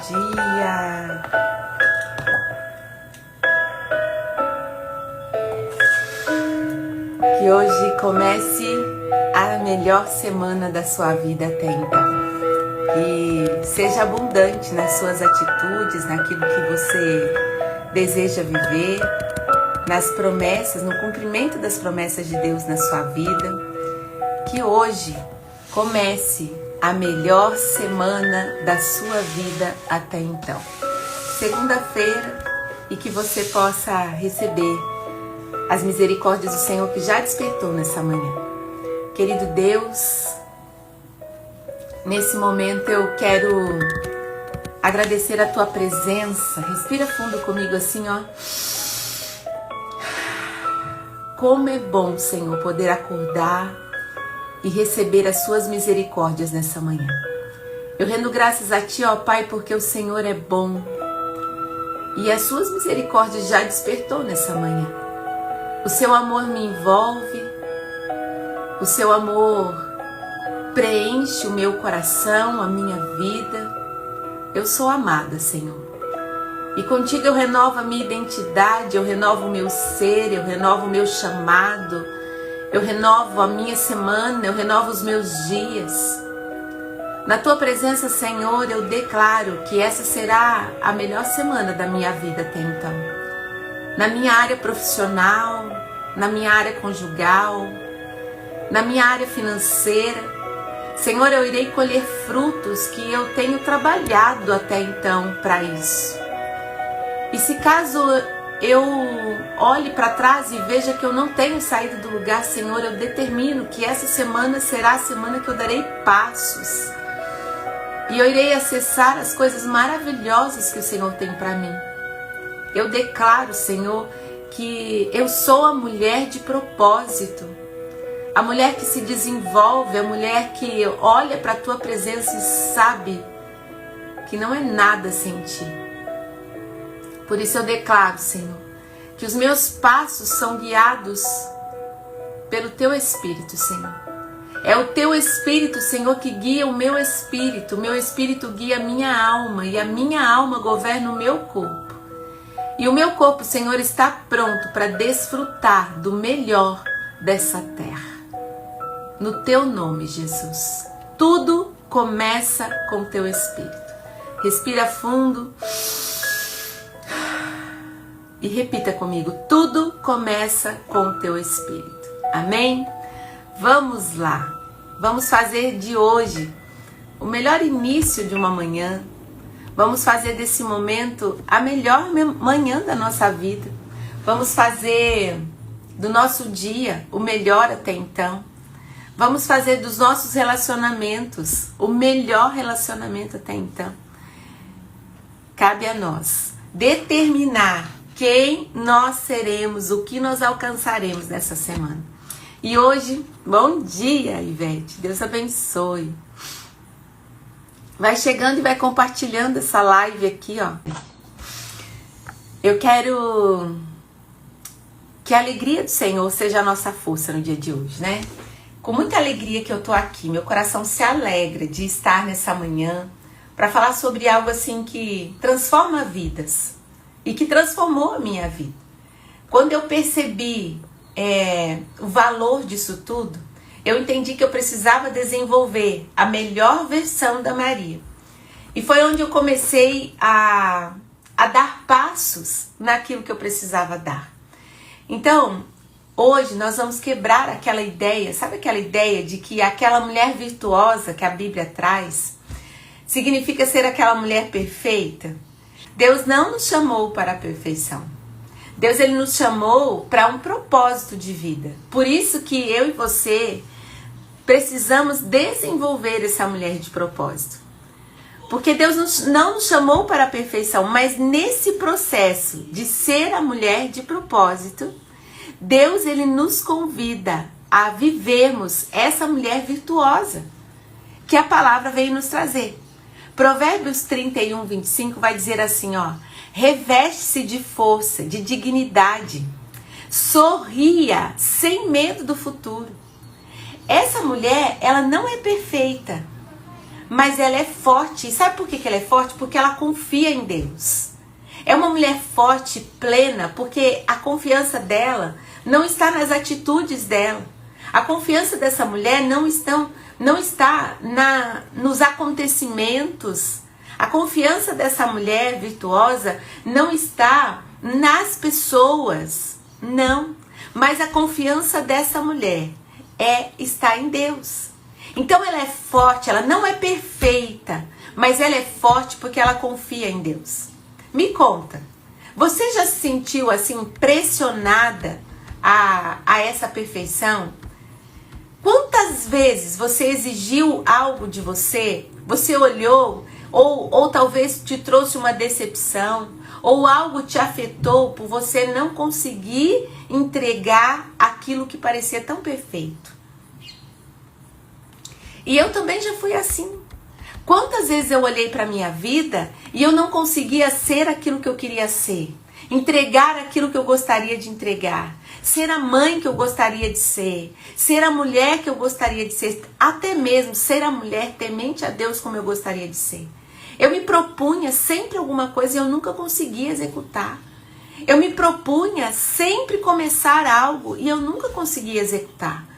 dia! Que hoje comece a melhor semana da sua vida até então. Que seja abundante nas suas atitudes, naquilo que você deseja viver, nas promessas, no cumprimento das promessas de Deus na sua vida. Que hoje comece a melhor semana da sua vida até então. Segunda-feira, e que você possa receber as misericórdias do Senhor que já despertou nessa manhã. Querido Deus, nesse momento eu quero agradecer a tua presença. Respira fundo comigo assim, ó. Como é bom, Senhor, poder acordar e receber as suas misericórdias nessa manhã. Eu rendo graças a ti, ó Pai, porque o Senhor é bom e as suas misericórdias já despertou nessa manhã. O seu amor me envolve, o seu amor preenche o meu coração, a minha vida. Eu sou amada, Senhor. E contigo eu renovo a minha identidade, eu renovo o meu ser, eu renovo o meu chamado, eu renovo a minha semana, eu renovo os meus dias. Na tua presença, Senhor, eu declaro que essa será a melhor semana da minha vida até então. Na minha área profissional, na minha área conjugal, na minha área financeira. Senhor, eu irei colher frutos que eu tenho trabalhado até então para isso. E se caso eu olhe para trás e veja que eu não tenho saído do lugar, Senhor, eu determino que essa semana será a semana que eu darei passos. E eu irei acessar as coisas maravilhosas que o Senhor tem para mim. Eu declaro, Senhor, que eu sou a mulher de propósito. A mulher que se desenvolve, a mulher que olha para a tua presença e sabe que não é nada sem ti. Por isso eu declaro, Senhor, que os meus passos são guiados pelo teu Espírito, Senhor. É o teu Espírito, Senhor, que guia o meu espírito guia a minha alma e a minha alma governa o meu corpo. E o meu corpo, Senhor, está pronto para desfrutar do melhor dessa terra. No teu nome, Jesus. Tudo começa com o teu Espírito. Respira fundo. E repita comigo, tudo começa com o teu Espírito. Amém? Vamos lá. Vamos fazer de hoje o melhor início de uma manhã. Vamos fazer desse momento a melhor manhã da nossa vida. Vamos fazer do nosso dia o melhor até então. Vamos fazer dos nossos relacionamentos o melhor relacionamento até então. Cabe a nós determinar quem nós seremos, o que nós alcançaremos nessa semana. E hoje, bom dia, Ivete, Deus abençoe. Vai chegando e vai compartilhando essa live aqui, ó. Eu quero que a alegria do Senhor seja a nossa força no dia de hoje, né? Com muita alegria que eu tô aqui, meu coração se alegra de estar nessa manhã para falar sobre algo assim que transforma vidas. E que transformou a minha vida. Quando eu percebi o valor disso tudo, eu entendi que eu precisava desenvolver a melhor versão da Maria. E foi onde eu comecei a dar passos naquilo que eu precisava dar. Então, hoje nós vamos quebrar aquela ideia, sabe aquela ideia de que aquela mulher virtuosa que a Bíblia traz significa ser aquela mulher perfeita? Deus não nos chamou para a perfeição. Deus ele nos chamou para um propósito de vida. Por isso que eu e você precisamos desenvolver essa mulher de propósito. Porque Deus não nos chamou para a perfeição, mas nesse processo de ser a mulher de propósito, Deus ele nos convida a vivermos essa mulher virtuosa que a palavra veio nos trazer. Provérbios 31, 25 vai dizer assim, ó. Reveste-se de força, de dignidade. Sorria sem medo do futuro. Essa mulher, ela não é perfeita, mas ela é forte. E sabe por que ela é forte? Porque ela confia em Deus. É uma mulher forte, plena, porque a confiança dela não está nas atitudes dela. A confiança dessa mulher não está nos acontecimentos. A confiança dessa mulher virtuosa não está nas pessoas, não. Mas a confiança dessa mulher está em Deus. Então ela é forte, ela não é perfeita, mas ela é forte porque ela confia em Deus. Me conta, você já se sentiu assim pressionada a essa perfeição? Quantas vezes você exigiu algo de você, você olhou, ou talvez te trouxe uma decepção, ou algo te afetou por você não conseguir entregar aquilo que parecia tão perfeito? E eu também já fui assim. Quantas vezes eu olhei para a minha vida e eu não conseguia ser aquilo que eu queria ser, entregar aquilo que eu gostaria de entregar, ser a mãe que eu gostaria de ser a mulher que eu gostaria de ser, até mesmo ser a mulher temente a Deus como eu gostaria de ser. Eu me propunha sempre alguma coisa e eu nunca conseguia executar. Eu me propunha sempre começar algo e eu nunca conseguia executar.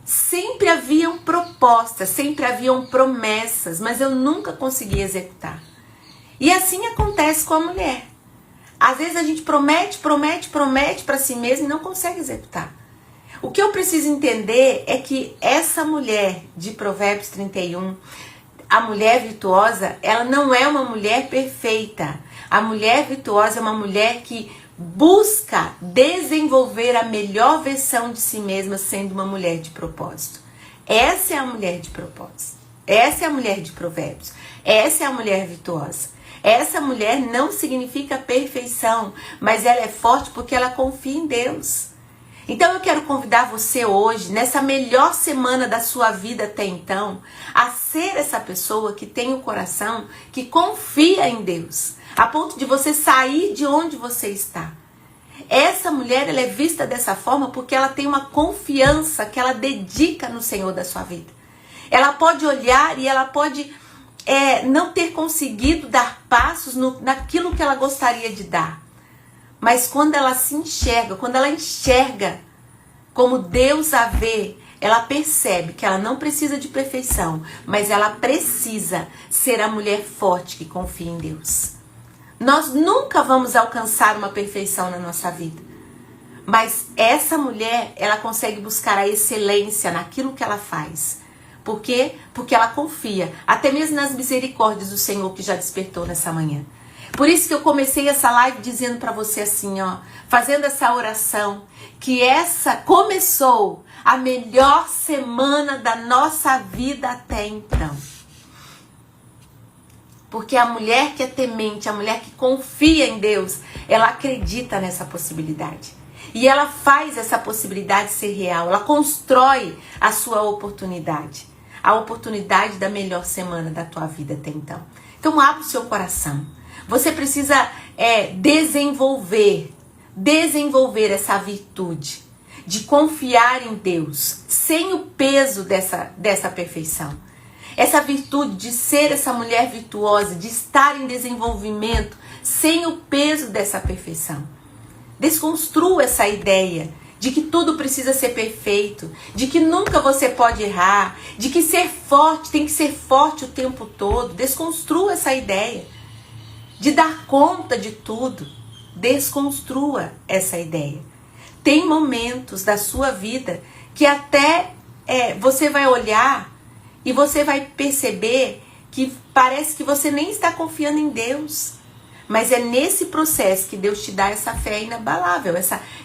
Sempre haviam propostas, sempre haviam promessas, mas eu nunca conseguia executar. E assim acontece com a mulher. Às vezes a gente promete para si mesmo e não consegue executar. O que eu preciso entender é que essa mulher de Provérbios 31, a mulher virtuosa, ela não é uma mulher perfeita. A mulher virtuosa é uma mulher que busca desenvolver a melhor versão de si mesma sendo uma mulher de propósito. Essa é a mulher de propósito. Essa é a mulher de Provérbios. Essa é a mulher virtuosa. Essa mulher não significa perfeição, mas ela é forte porque ela confia em Deus. Então eu quero convidar você hoje, nessa melhor semana da sua vida até então, a ser essa pessoa que tem o coração, que confia em Deus, a ponto de você sair de onde você está. Essa mulher, ela é vista dessa forma porque ela tem uma confiança que ela dedica no Senhor da sua vida. Ela pode olhar e ela pode não ter conseguido dar passos naquilo que ela gostaria de dar. Mas quando ela se enxerga, quando ela enxerga como Deus a vê, ela percebe que ela não precisa de perfeição, mas ela precisa ser a mulher forte que confia em Deus. Nós nunca vamos alcançar uma perfeição na nossa vida. Mas essa mulher, ela consegue buscar a excelência naquilo que ela faz. Por quê? Porque ela confia, até mesmo nas misericórdias do Senhor que já despertou nessa manhã. Por isso que eu comecei essa live dizendo para você assim, ó, fazendo essa oração, que essa começou a melhor semana da nossa vida até então. Porque a mulher que é temente, a mulher que confia em Deus, ela acredita nessa possibilidade. E ela faz essa possibilidade ser real, ela constrói a sua oportunidade. A oportunidade da melhor semana da tua vida até então. Então abre o seu coração. Você precisa desenvolver essa virtude de confiar em Deus sem o peso dessa perfeição. Essa virtude de ser essa mulher virtuosa, de estar em desenvolvimento sem o peso dessa perfeição. Desconstrua essa ideia de que tudo precisa ser perfeito, de que nunca você pode errar, de que ser forte tem que ser forte o tempo todo. Desconstrua essa ideia de dar conta de tudo. Desconstrua essa ideia. Tem momentos da sua vida que até você vai olhar e você vai perceber que parece que você nem está confiando em Deus. Mas é nesse processo que Deus te dá essa fé inabalável,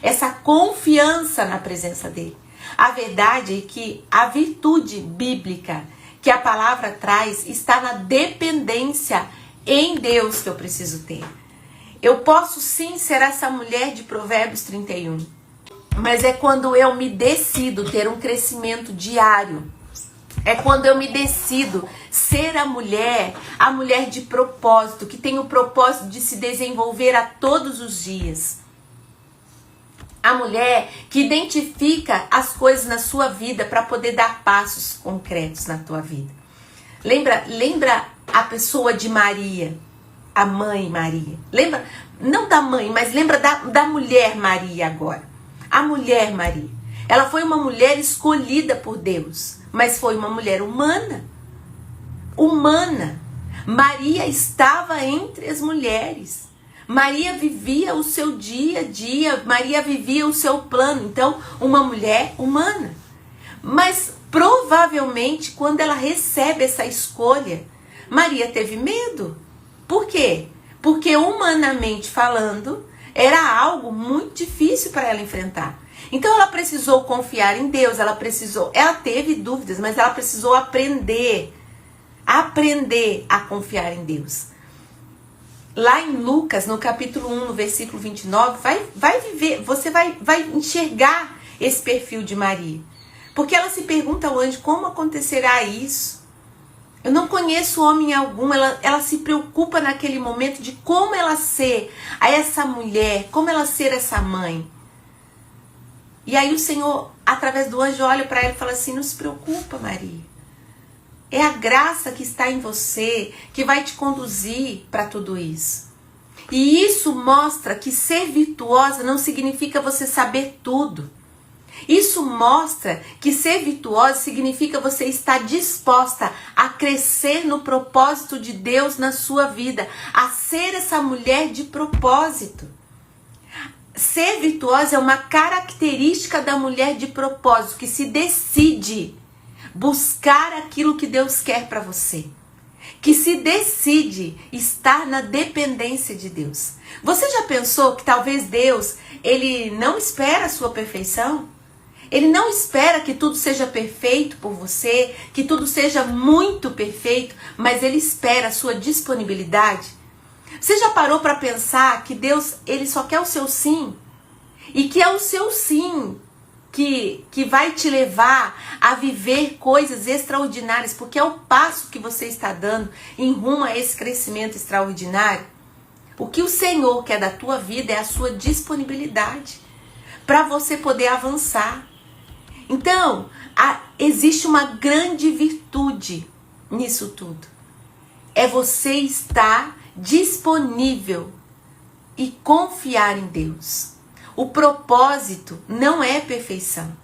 essa confiança na presença dele. A verdade é que a virtude bíblica que a palavra traz está na dependência em Deus que eu preciso ter. Eu posso sim ser essa mulher de Provérbios 31, mas é quando eu me decido ter um crescimento diário. É quando eu me decido ser a mulher de propósito, que tem o propósito de se desenvolver a todos os dias. A mulher que identifica as coisas na sua vida para poder dar passos concretos na tua vida. Lembra a pessoa de Maria, a mãe Maria. Lembra, não da mãe, mas lembra da mulher Maria agora. A mulher Maria. Ela foi uma mulher escolhida por Deus, mas foi uma mulher humana. Humana. Maria estava entre as mulheres. Maria vivia o seu dia a dia, Maria vivia o seu plano. Então, uma mulher humana. Mas provavelmente, quando ela recebe essa escolha, Maria teve medo. Por quê? Porque humanamente falando, era algo muito difícil para ela enfrentar. Então ela precisou confiar em Deus, ela teve dúvidas, mas ela precisou aprender a confiar em Deus. Lá em Lucas, no capítulo 1, no versículo 29, você vai enxergar esse perfil de Maria. Porque ela se pergunta ao anjo, como acontecerá isso? Eu não conheço homem algum. Ela se preocupa naquele momento de como ela ser essa mulher, como ela ser essa mãe. E aí o Senhor, através do anjo, olha para ela e fala assim, não se preocupa, Maria. É a graça que está em você que vai te conduzir para tudo isso. E isso mostra que ser virtuosa não significa você saber tudo. Isso mostra que ser virtuosa significa você estar disposta a crescer no propósito de Deus na sua vida, a ser essa mulher de propósito. Ser virtuosa é uma característica da mulher de propósito, que se decide buscar aquilo que Deus quer para você, que se decide estar na dependência de Deus. Você já pensou que talvez Deus, ele não espera a sua perfeição? Ele não espera que tudo seja perfeito por você, que tudo seja muito perfeito, mas ele espera a sua disponibilidade. Você já parou para pensar que Deus, ele só quer o seu sim? E que é o seu sim que vai te levar a viver coisas extraordinárias, porque é o passo que você está dando em rumo a esse crescimento extraordinário. O que o Senhor quer da tua vida é a sua disponibilidade para você poder avançar. Então, existe uma grande virtude nisso tudo. É você estar disponível e confiar em Deus. O propósito não é perfeição.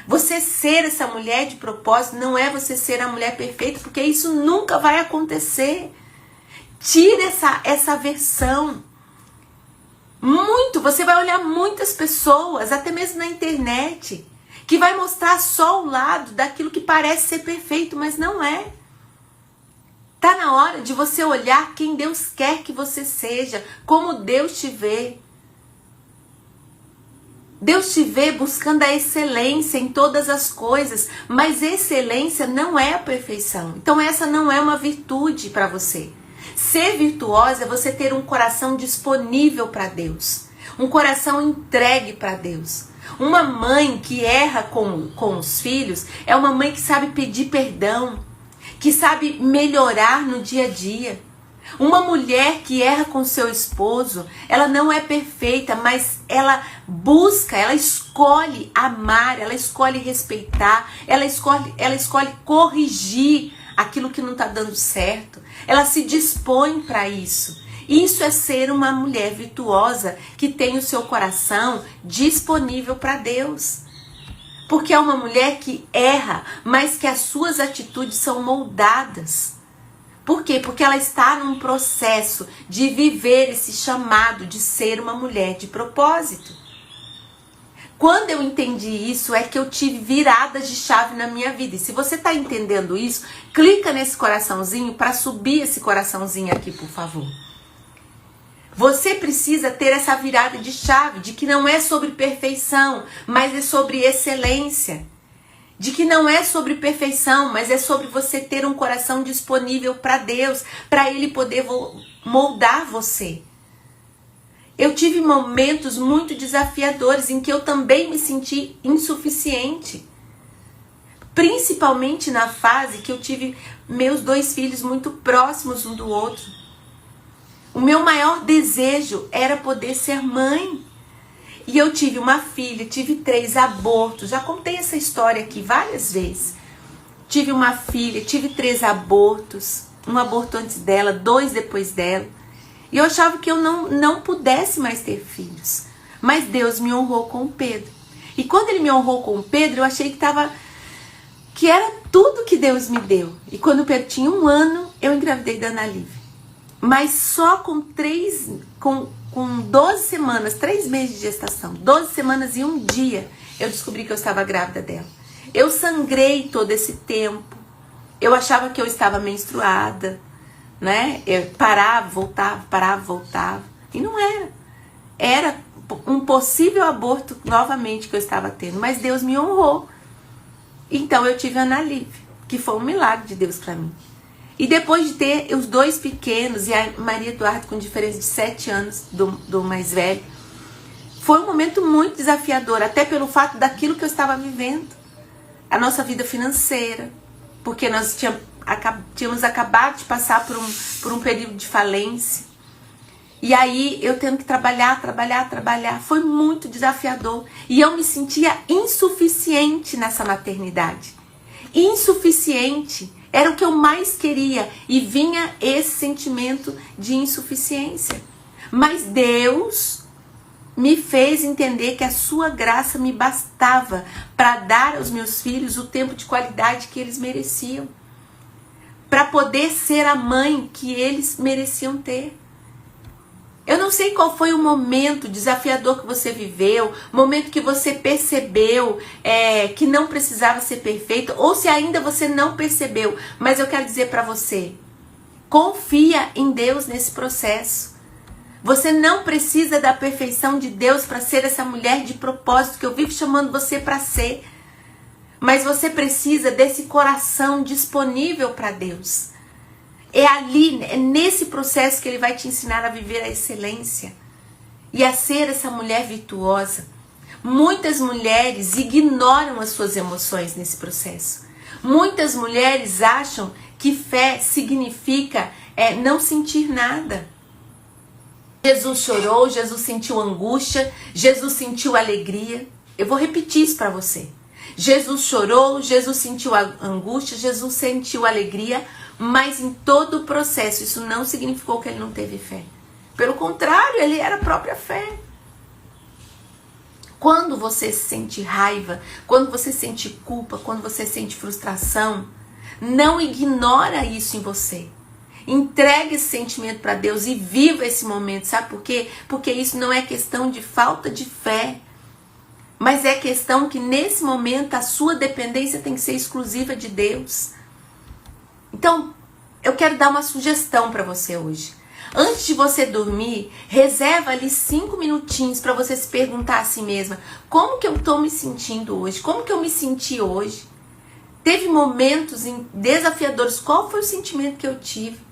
Você ser essa mulher de propósito não é você ser a mulher perfeita, porque isso nunca vai acontecer. Tire essa versão. Você vai olhar muitas pessoas, até mesmo na internet, que vai mostrar só o lado daquilo que parece ser perfeito, mas não é. Tá na hora de você olhar quem Deus quer que você seja, como Deus te vê. Deus te vê buscando a excelência em todas as coisas, mas excelência não é a perfeição. Então essa não é uma virtude para você. Ser virtuosa é você ter um coração disponível para Deus, um coração entregue para Deus. Uma mãe que erra com os filhos é uma mãe que sabe pedir perdão, que sabe melhorar no dia a dia. Uma mulher que erra com seu esposo, ela não é perfeita, mas ela busca, ela escolhe amar, ela escolhe respeitar, ela escolhe corrigir aquilo que não está dando certo. Ela se dispõe para isso. Isso é ser uma mulher virtuosa que tem o seu coração disponível para Deus. Porque é uma mulher que erra, mas que as suas atitudes são moldadas. Por quê? Porque ela está num processo de viver esse chamado de ser uma mulher de propósito. Quando eu entendi isso, é que eu tive viradas de chave na minha vida. E se você está entendendo isso, clica nesse coraçãozinho para subir esse coraçãozinho aqui, por favor. Você precisa ter essa virada de chave, de que não é sobre perfeição, mas é sobre excelência. De que não é sobre perfeição, mas é sobre você ter um coração disponível para Deus, para Ele poder moldar você. Eu tive momentos muito desafiadores em que eu também me senti insuficiente. Principalmente na fase que eu tive meus 2 filhos muito próximos um do outro. O meu maior desejo era poder ser mãe. E eu tive uma filha, tive 3 abortos. Já contei essa história aqui várias vezes. tive uma filha, tive 3 abortos, um aborto antes dela, 2 depois dela. E eu achava que eu não pudesse mais ter filhos. Mas Deus me honrou com o Pedro. E quando ele me honrou com o Pedro, eu achei que era tudo que Deus me deu. E quando o Pedro tinha 1 ano, eu engravidei da Ana Lívia. Mas só com 12 semanas, 3 meses de gestação, 12 semanas e 1 dia, eu descobri que eu estava grávida dela. Eu sangrei todo esse tempo. Eu achava que eu estava menstruada, né? Eu parava, voltava. E não era. Era um possível aborto novamente que eu estava tendo. Mas Deus me honrou. Então eu tive a Ana Lívia, que foi um milagre de Deus para mim. E depois de ter os 2 pequenos e a Maria Eduarda com diferença de 7 anos do mais velho, foi um momento muito desafiador, até pelo fato daquilo que eu estava vivendo. A nossa vida financeira, porque nós tínhamos acabado de passar por um período de falência. E aí eu tendo que trabalhar. Foi muito desafiador. E eu me sentia insuficiente nessa maternidade. Insuficiente. Era o que eu mais queria. E vinha esse sentimento de insuficiência. Mas Deus me fez entender que a sua graça me bastava para dar aos meus filhos o tempo de qualidade que eles mereciam. Para poder ser a mãe que eles mereciam ter. Eu não sei qual foi o momento desafiador que você viveu, momento que você percebeu que não precisava ser perfeito, ou se ainda você não percebeu, mas eu quero dizer para você, confia em Deus nesse processo. Você não precisa da perfeição de Deus para ser essa mulher de propósito que eu vivo chamando você para ser, mas você precisa desse coração disponível para Deus. É ali, é nesse processo que ele vai te ensinar a viver a excelência e a ser essa mulher virtuosa. Muitas mulheres ignoram as suas emoções nesse processo. Muitas mulheres acham que fé significa não sentir nada. Jesus chorou, Jesus sentiu angústia, Jesus sentiu alegria. Eu vou repetir isso para você. Jesus chorou, Jesus sentiu angústia, Jesus sentiu alegria. Mas em todo o processo, isso não significou que ele não teve fé. Pelo contrário, ele era a própria fé. Quando você sente raiva, quando você sente culpa, quando você sente frustração, não ignora isso em você. Entregue esse sentimento para Deus e viva esse momento. Sabe por quê? Porque isso não é questão de falta de fé. Mas é questão que nesse momento a sua dependência tem que ser exclusiva de Deus. Então, eu quero dar uma sugestão para você hoje. Antes de você dormir, reserva ali 5 minutinhos para você se perguntar a si mesma: como que eu estou me sentindo hoje? Como que eu me senti hoje? Teve momentos desafiadores, qual foi o sentimento que eu tive?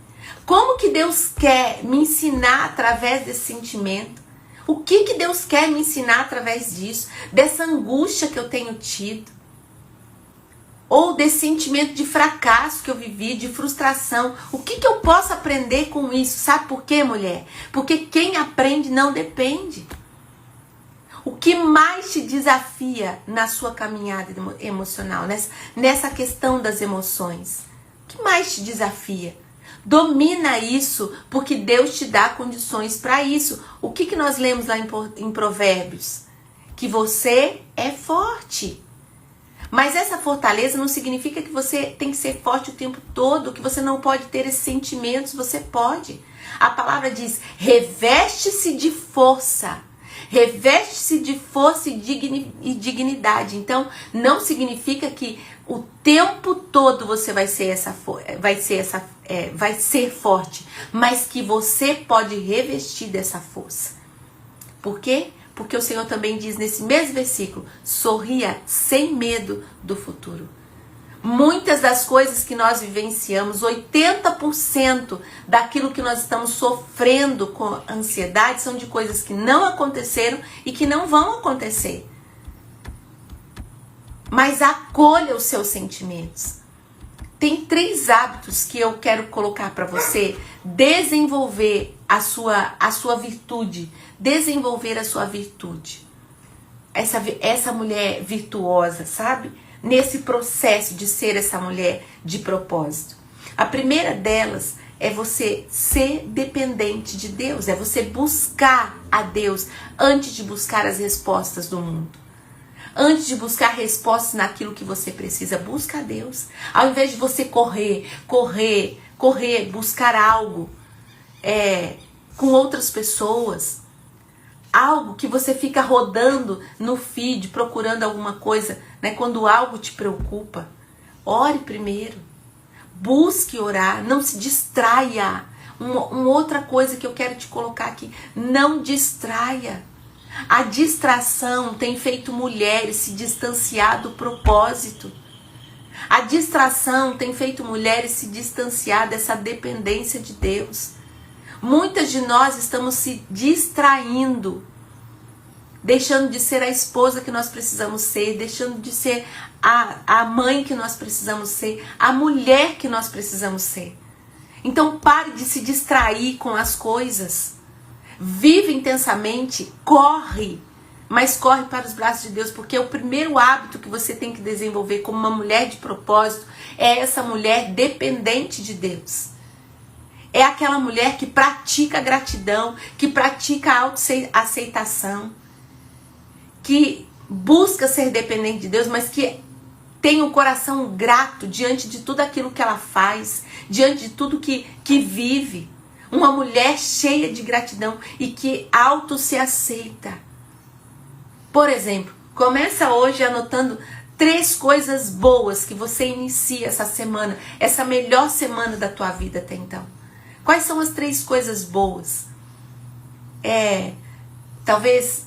Como que Deus quer me ensinar através desse sentimento? O que Deus quer me ensinar através disso? Dessa angústia que eu tenho tido? Ou desse sentimento de fracasso que eu vivi, de frustração. O que eu posso aprender com isso? Sabe por quê, mulher? Porque quem aprende não depende. O que mais te desafia na sua caminhada emocional, nessa questão das emoções? O que mais te desafia? Domina isso, porque Deus te dá condições para isso. O que nós lemos lá em Provérbios? Que você é forte. Mas essa fortaleza não significa que você tem que ser forte o tempo todo, que você não pode ter esses sentimentos, você pode. A palavra diz: reveste-se de força. Reveste-se de força e dignidade. Então, não significa que o tempo todo você vai ser forte, mas que você pode revestir dessa força. Por quê? Porque o Senhor também diz nesse mesmo versículo: sorria sem medo do futuro. Muitas das coisas que nós vivenciamos, 80% daquilo que nós estamos sofrendo com ansiedade, são de coisas que não aconteceram e que não vão acontecer. Mas acolha os seus sentimentos. Tem 3 hábitos que eu quero colocar para você desenvolver a sua virtude. Desenvolver a sua virtude. Essa mulher virtuosa, sabe? nesse processo de ser essa mulher de propósito. A primeira delas é você ser dependente de Deus, é você buscar a Deus antes de buscar as respostas do mundo. Antes de buscar respostas naquilo que você precisa, busca a Deus. Ao invés de você correr, buscar algo com outras pessoas, algo que você fica rodando no feed, procurando alguma coisa, né? Quando algo te preocupa, ore primeiro. Busque orar, não se distraia. Uma outra coisa que eu quero te colocar aqui, não distraia. A distração tem feito mulheres se distanciar do propósito. A distração tem feito mulheres se distanciar dessa dependência de Deus. Muitas de nós estamos se distraindo, deixando de ser a esposa que nós precisamos ser, deixando de ser a mãe que nós precisamos ser, a mulher que nós precisamos ser. Então pare de se distrair com as coisas. Vive intensamente, corre, mas corre para os braços de Deus, porque o primeiro hábito que você tem que desenvolver como uma mulher de propósito é essa mulher dependente de Deus. É aquela mulher que pratica a gratidão, que pratica a autoaceitação, que busca ser dependente de Deus, mas que tem um coração grato diante de tudo aquilo que ela faz, diante de tudo que vive. Uma mulher cheia de gratidão e que se aceita. Por exemplo, começa hoje anotando 3 coisas boas que você inicia essa semana, essa melhor semana da tua vida até então. Quais são as 3 coisas boas? Talvez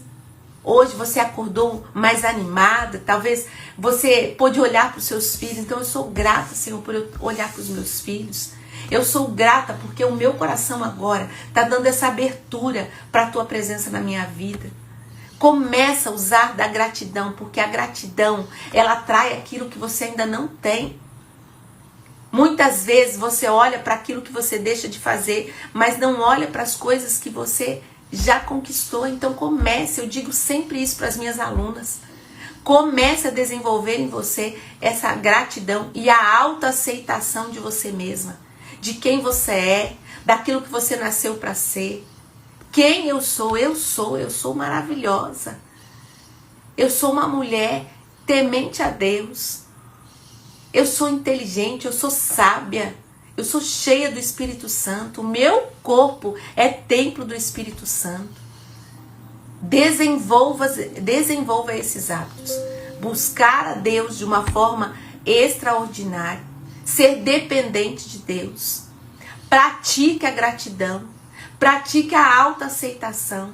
hoje você acordou mais animada, talvez você pôde olhar para os seus filhos. Então eu sou grata, Senhor, por eu olhar para os meus filhos. Eu sou grata porque o meu coração agora está dando essa abertura para a tua presença na minha vida. Começa a usar da gratidão, porque a gratidão, ela atrai aquilo que você ainda não tem. Muitas vezes você olha para aquilo que você deixa de fazer, mas não olha para as coisas que você já conquistou. Então comece, eu digo sempre isso para as minhas alunas. Comece a desenvolver em você essa gratidão e a autoaceitação de você mesma. De quem você é, daquilo que você nasceu para ser. Quem eu sou maravilhosa. Eu sou uma mulher temente a Deus. Eu sou inteligente, eu sou sábia, eu sou cheia do Espírito Santo. O meu corpo é templo do Espírito Santo. Desenvolva esses hábitos. Buscar a Deus de uma forma extraordinária. Ser dependente de Deus. Pratique a gratidão. Pratique a autoaceitação.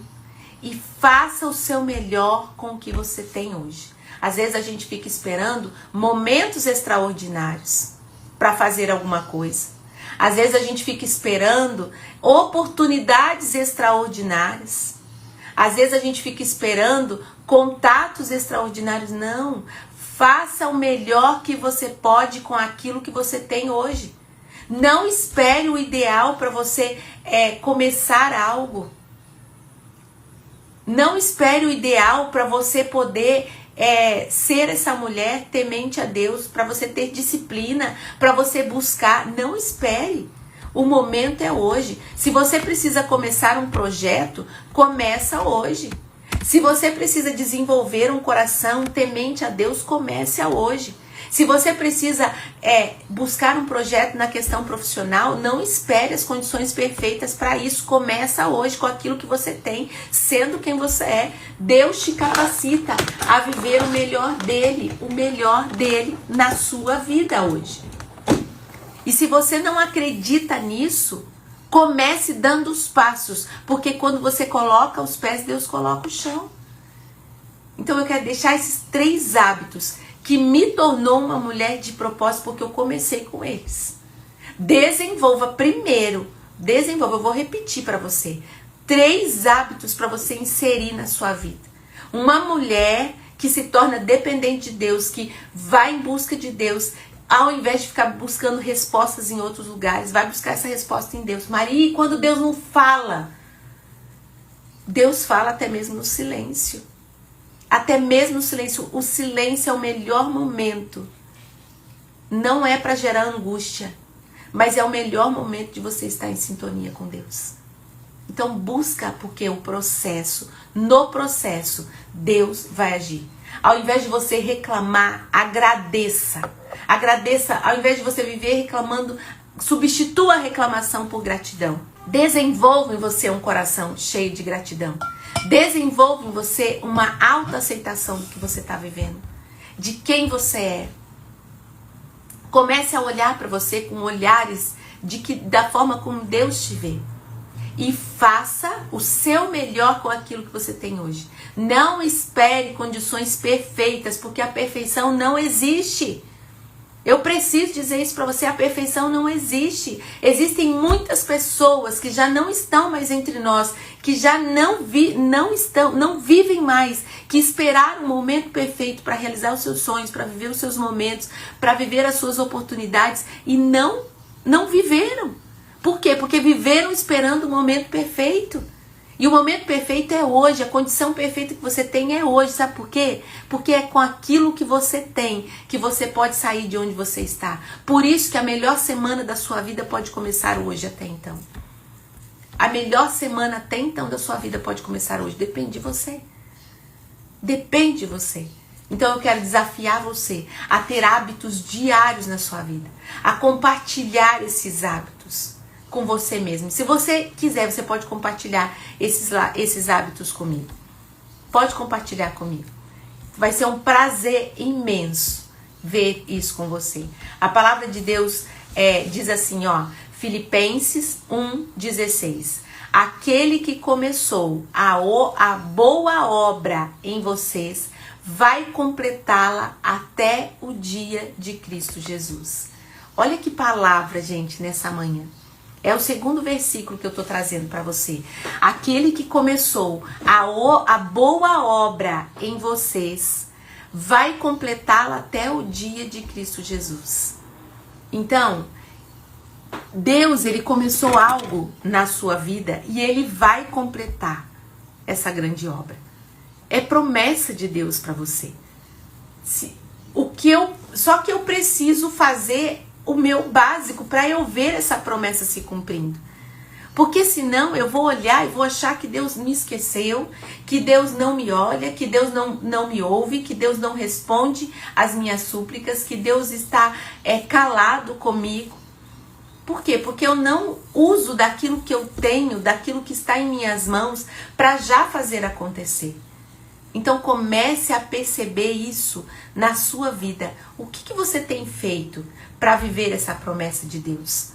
E faça o seu melhor com o que você tem hoje. Às vezes a gente fica esperando momentos extraordinários para fazer alguma coisa. Às vezes a gente fica esperando oportunidades extraordinárias. Às vezes a gente fica esperando contatos extraordinários. Não. Faça o melhor que você pode com aquilo que você tem hoje. Não espere o ideal para você começar algo. Não espere o ideal para você poder ser essa mulher temente a Deus, para você ter disciplina, para você buscar. Não espere. O momento é hoje. Se você precisa começar um projeto, começa hoje. Se você precisa desenvolver um coração temente a Deus, comece hoje. Se você precisa buscar um projeto na questão profissional, não espere as condições perfeitas para isso. Começa hoje com aquilo que você tem, sendo quem você é. Deus te capacita a viver o melhor dele na sua vida hoje. E se você não acredita nisso, comece dando os passos, porque quando você coloca os pés, Deus coloca o chão. Então eu quero deixar esses 3 hábitos que me tornou uma mulher de propósito, porque eu comecei com eles. Desenvolva, eu vou repetir para você, 3 hábitos para você inserir na sua vida. Uma mulher que se torna dependente de Deus, que vai em busca de Deus, ao invés de ficar buscando respostas em outros lugares, vai buscar essa resposta em Deus. Maria, e quando Deus não fala? Deus fala até mesmo no silêncio. Até mesmo o silêncio é o melhor momento. Não é para gerar angústia, mas é o melhor momento de você estar em sintonia com Deus. Então busca, porque no processo, Deus vai agir. Ao invés de você reclamar, agradeça. Agradeça, ao invés de você viver reclamando, substitua a reclamação por gratidão. Desenvolva em você um coração cheio de gratidão. Desenvolva em você uma autoaceitação do que você está vivendo, de quem você é. Comece a olhar para você com olhares da forma como Deus te vê. E faça o seu melhor com aquilo que você tem hoje. Não espere condições perfeitas, porque a perfeição não existe. Eu preciso dizer isso para você, a perfeição não existe. Existem muitas pessoas que já não estão mais entre nós, que já não vivem mais, que esperaram o momento perfeito para realizar os seus sonhos, para viver os seus momentos, para viver as suas oportunidades e não viveram. Por quê? Porque viveram esperando o momento perfeito. E o momento perfeito é hoje, a condição perfeita que você tem é hoje. Sabe por quê? Porque é com aquilo que você tem que você pode sair de onde você está. Por isso que a melhor semana da sua vida pode começar hoje até então. A melhor semana até então da sua vida pode começar hoje. Depende de você. Depende de você. Então eu quero desafiar você a ter hábitos diários na sua vida. A compartilhar esses hábitos com você mesmo. Se você quiser, você pode compartilhar esses hábitos comigo. Pode compartilhar comigo. Vai ser um prazer imenso ver isso com você. A palavra de Deus diz assim, ó, Filipenses 1:16. Aquele que começou a boa obra em vocês vai completá-la até o dia de Cristo Jesus. Olha que palavra, gente, nessa manhã. É o segundo versículo que eu estou trazendo para você. Aquele que começou a boa obra em vocês vai completá-la até o dia de Cristo Jesus. Então, Deus, ele começou algo na sua vida e ele vai completar essa grande obra. É promessa de Deus para você. Só que eu preciso fazer o meu básico para eu ver essa promessa se cumprindo. Porque senão eu vou olhar e vou achar que Deus me esqueceu, que Deus não me olha, que Deus não me ouve, que Deus não responde às minhas súplicas, que Deus está calado comigo. Por quê? Porque eu não uso daquilo que eu tenho, daquilo que está em minhas mãos, para já fazer acontecer. Então comece a perceber isso na sua vida. O que você tem feito para viver essa promessa de Deus?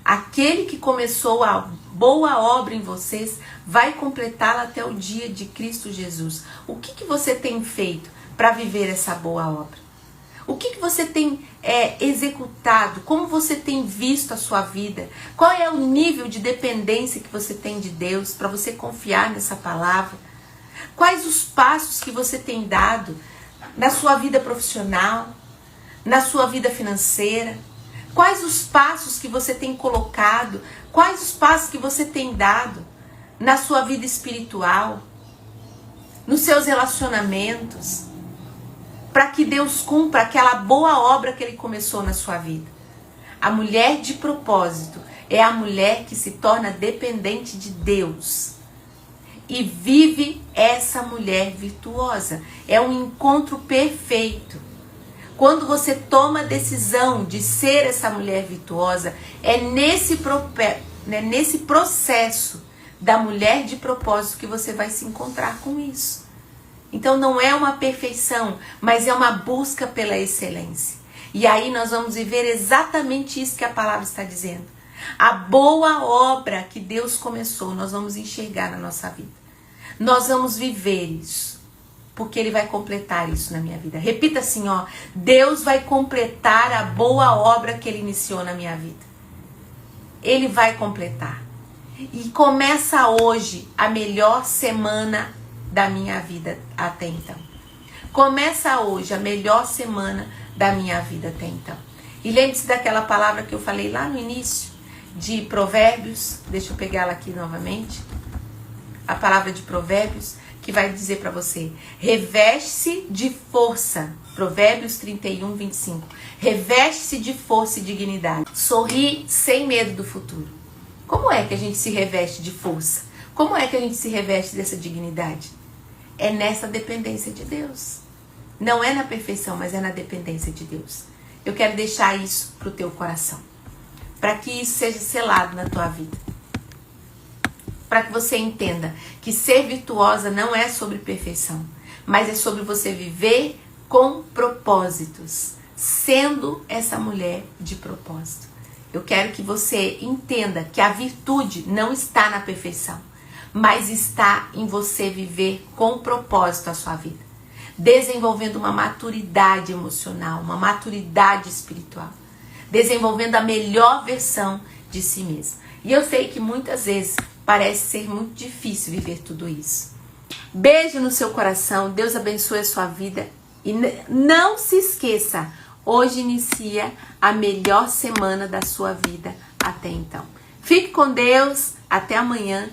Aquele que começou a boa obra em vocês vai completá-la até o dia de Cristo Jesus. O que você tem feito para viver essa boa obra? O que você tem executado? Como você tem visto a sua vida? Qual é o nível de dependência que você tem de Deus para você confiar nessa palavra? Quais os passos que você tem dado na sua vida profissional, na sua vida financeira? Quais os passos que você tem colocado? Quais os passos que você tem dado na sua vida espiritual, nos seus relacionamentos, para que Deus cumpra aquela boa obra que Ele começou na sua vida? A mulher de propósito é a mulher que se torna dependente de Deus. E vive essa mulher virtuosa. É um encontro perfeito. Quando você toma a decisão de ser essa mulher virtuosa, é nesse processo da mulher de propósito que você vai se encontrar com isso. Então não é uma perfeição, mas é uma busca pela excelência. E aí nós vamos viver exatamente isso que a palavra está dizendo. A boa obra que Deus começou, nós vamos enxergar na nossa vida. Nós vamos viver isso, porque Ele vai completar isso na minha vida. Repita assim, ó, Deus vai completar a boa obra que Ele iniciou na minha vida. Ele vai completar. E começa hoje a melhor semana da minha vida até então. Começa hoje a melhor semana da minha vida até então. E lembre-se daquela palavra que eu falei lá no início, de Provérbios. Deixa eu pegá-la aqui novamente. A palavra de Provérbios, que vai dizer para você: reveste-se de força. Provérbios 31, 25. Reveste-se de força e dignidade. Sorri sem medo do futuro. Como é que a gente se reveste de força? Como é que a gente se reveste dessa dignidade? É nessa dependência de Deus. Não é na perfeição, mas é na dependência de Deus. Eu quero deixar isso pro teu coração, para que isso seja selado na tua vida. Para que você entenda que ser virtuosa não é sobre perfeição, mas é sobre você viver com propósitos, sendo essa mulher de propósito. Eu quero que você entenda que a virtude não está na perfeição, mas está em você viver com propósito a sua vida, desenvolvendo uma maturidade emocional, uma maturidade espiritual, desenvolvendo a melhor versão de si mesmo. E eu sei que muitas vezes parece ser muito difícil viver tudo isso. Beijo no seu coração, Deus abençoe a sua vida e não se esqueça, hoje inicia a melhor semana da sua vida até então. Fique com Deus, até amanhã.